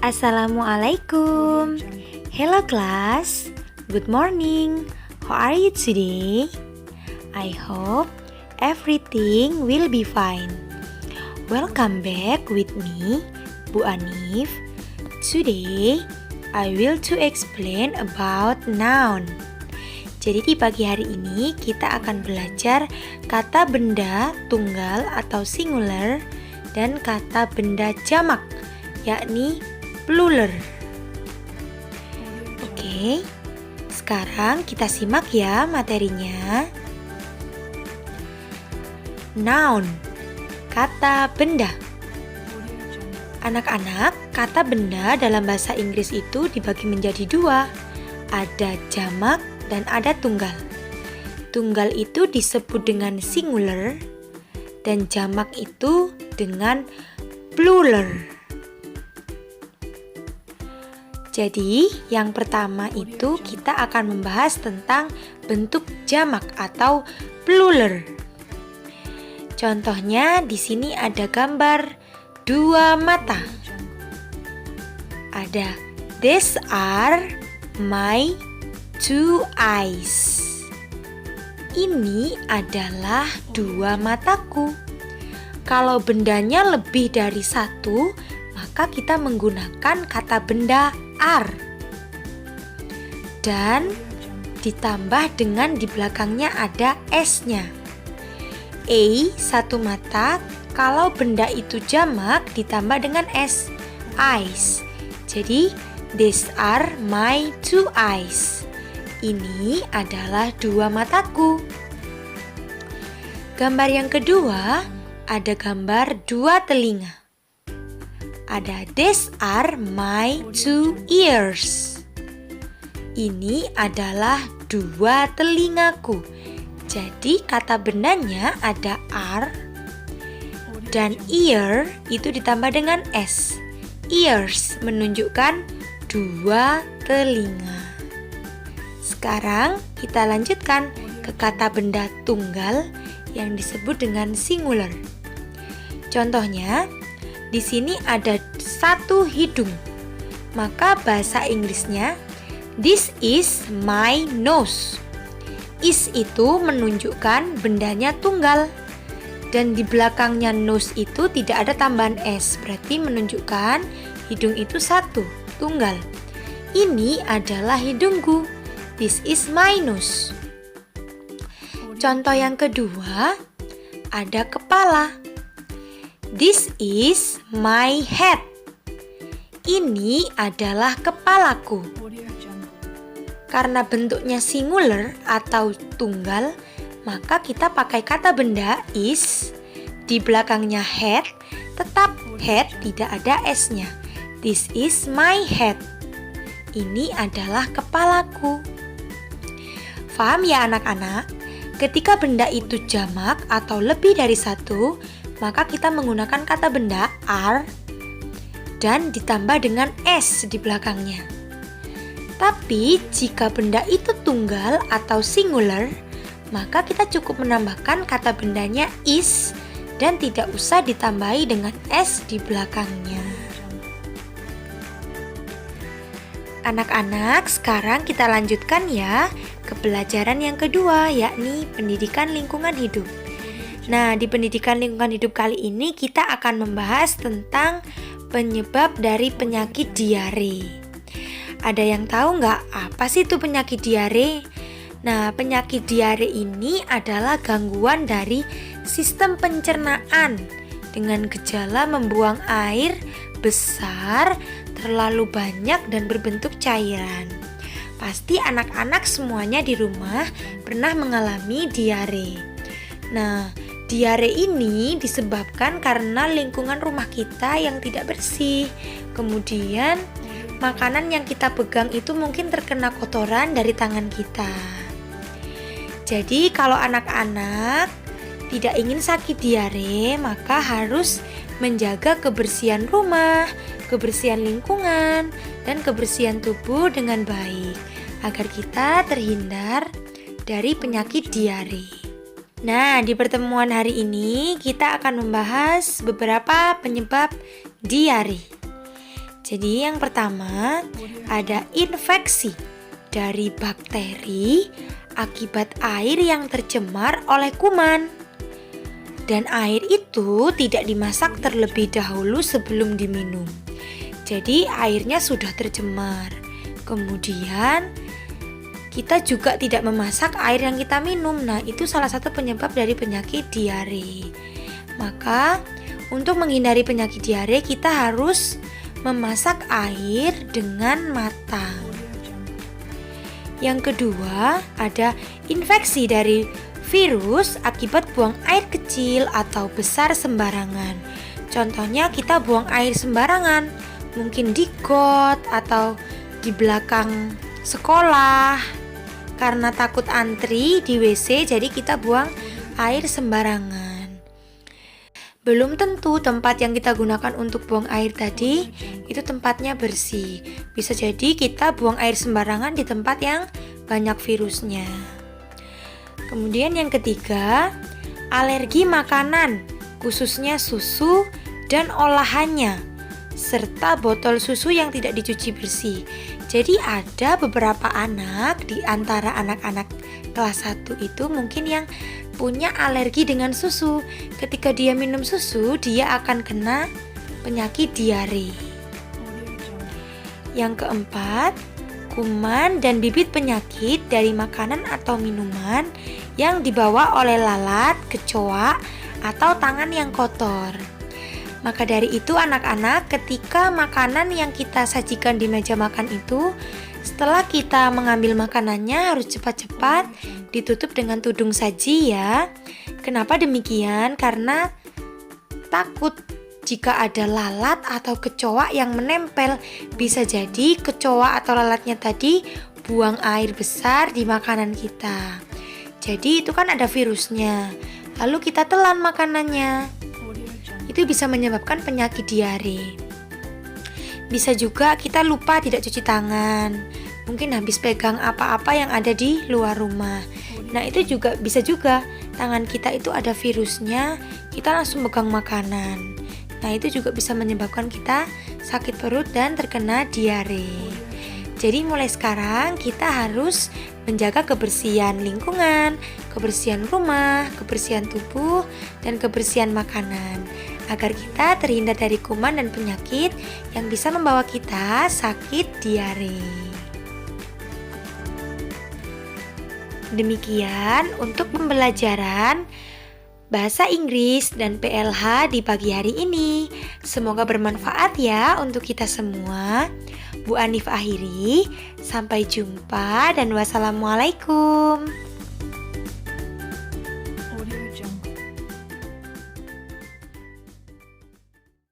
Assalamualaikum. Hello class. Good morning. How are you today? I hope everything will be fine. Welcome back with me, Bu Anif. Today, I will to explain about noun. Jadi di pagi hari ini kita akan belajar kata benda tunggal atau singular dan kata benda jamak, yakni plural. Oke, sekarang kita simak ya materinya. Noun, kata benda. Anak-anak, kata benda dalam bahasa Inggris itu dibagi menjadi dua. Ada jamak dan ada tunggal. Tunggal itu disebut dengan singular dan jamak itu dengan plural. Jadi, yang pertama itu kita akan membahas tentang bentuk jamak atau plural. Contohnya di sini ada gambar dua mata. Ada these are my two eyes. Ini adalah dua mataku. Kalau bendanya lebih dari satu, maka kita menggunakan kata benda are dan ditambah dengan di belakangnya ada s-nya. A, satu mata. Kalau benda itu jamak ditambah dengan s, eyes. Jadi these are my two eyes. Ini adalah dua mataku. Gambar yang kedua ada gambar dua telinga. Ada these are my two ears. Ini adalah dua telingaku. Jadi kata bendanya ada are dan ear itu ditambah dengan s. Ears menunjukkan dua telinga. Sekarang kita lanjutkan ke kata benda tunggal yang disebut dengan singular. Contohnya, di sini ada satu hidung. Maka bahasa Inggrisnya, this is my nose. Is itu menunjukkan bendanya tunggal. Dan di belakangnya nose itu tidak ada tambahan s. Berarti menunjukkan hidung itu satu, tunggal. Ini adalah hidungku. This is my nose. Contoh yang kedua, ada kepala. This is my head. Ini adalah kepalaku. Karena bentuknya singular atau tunggal, maka kita pakai kata benda is. Di belakangnya head, tetap head tidak ada s-nya. This is my head. Ini adalah kepalaku. Paham ya anak-anak? Ketika benda itu jamak atau lebih dari satu, maka kita menggunakan kata benda are dan ditambah dengan s di belakangnya. Tapi jika benda itu tunggal atau singular, maka kita cukup menambahkan kata bendanya is dan tidak usah ditambahi dengan s di belakangnya. Anak-anak, sekarang kita lanjutkan ya ke pelajaran yang kedua, yakni pendidikan lingkungan hidup. Nah, di pendidikan lingkungan hidup kali ini kita akan membahas tentang penyebab dari penyakit diare. Ada yang tahu nggak apa sih itu penyakit diare? Nah, penyakit diare ini adalah gangguan dari sistem pencernaan dengan gejala membuang air besar, terlalu banyak dan berbentuk cairan. Pasti anak-anak semuanya di rumah pernah mengalami diare. Nah, diare ini disebabkan karena lingkungan rumah kita yang tidak bersih. Kemudian, makanan yang kita pegang itu mungkin terkena kotoran dari tangan kita. Jadi, kalau anak-anak tidak ingin sakit diare, maka harus menjaga kebersihan rumah, kebersihan lingkungan, dan kebersihan tubuh dengan baik agar kita terhindar dari penyakit diare. Nah, di pertemuan hari ini kita akan membahas beberapa penyebab diare. Jadi yang pertama ada infeksi dari bakteri akibat air yang tercemar oleh kuman. Dan air itu tidak dimasak terlebih dahulu sebelum diminum. Jadi airnya sudah tercemar. Kemudian kita juga tidak memasak air yang kita minum. Nah, itu salah satu penyebab dari penyakit diare. Maka untuk menghindari penyakit diare kita harus memasak air dengan matang. Yang kedua ada infeksi dari virus akibat buang air kecil atau besar sembarangan. Contohnya kita buang air sembarangan, mungkin di got atau di belakang sekolah. Karena takut antri di WC, jadi kita buang air sembarangan. Belum tentu tempat yang kita gunakan untuk buang air tadi itu tempatnya bersih. Bisa jadi kita buang air sembarangan di tempat yang banyak virusnya. Kemudian yang ketiga, alergi makanan, khususnya susu dan olahannya, serta botol susu yang tidak dicuci bersih. Jadi ada beberapa anak di antara anak-anak kelas 1 itu mungkin yang punya alergi dengan susu. Ketika dia minum susu, dia akan kena penyakit diare. Yang keempat, kuman dan bibit penyakit dari makanan atau minuman yang dibawa oleh lalat, kecoa, atau tangan yang kotor. Maka dari itu anak-anak, ketika makanan yang kita sajikan di meja makan itu, setelah kita mengambil makanannya harus cepat-cepat ditutup dengan tudung saji ya. Kenapa demikian? Karena takut jika ada lalat atau kecoa yang menempel, bisa jadi kecoa atau lalatnya tadi buang air besar di makanan kita. Jadi itu kan ada virusnya. Lalu kita telan makanannya. Itu bisa menyebabkan penyakit diare. Bisa juga kita lupa tidak cuci tangan. Mungkin habis pegang apa-apa yang ada di luar rumah. Nah, itu juga bisa juga tangan kita itu ada virusnya, kita langsung pegang makanan. Nah, itu juga bisa menyebabkan kita sakit perut dan terkena diare. Jadi mulai sekarang kita harus menjaga kebersihan lingkungan, kebersihan rumah, kebersihan tubuh, dan kebersihan makanan agar kita terhindar dari kuman dan penyakit yang bisa membawa kita sakit diare. Demikian untuk pembelajaran bahasa Inggris dan PLH di pagi hari ini. Semoga bermanfaat ya untuk kita semua. Bu Anif akhiri, sampai jumpa dan wassalamualaikum.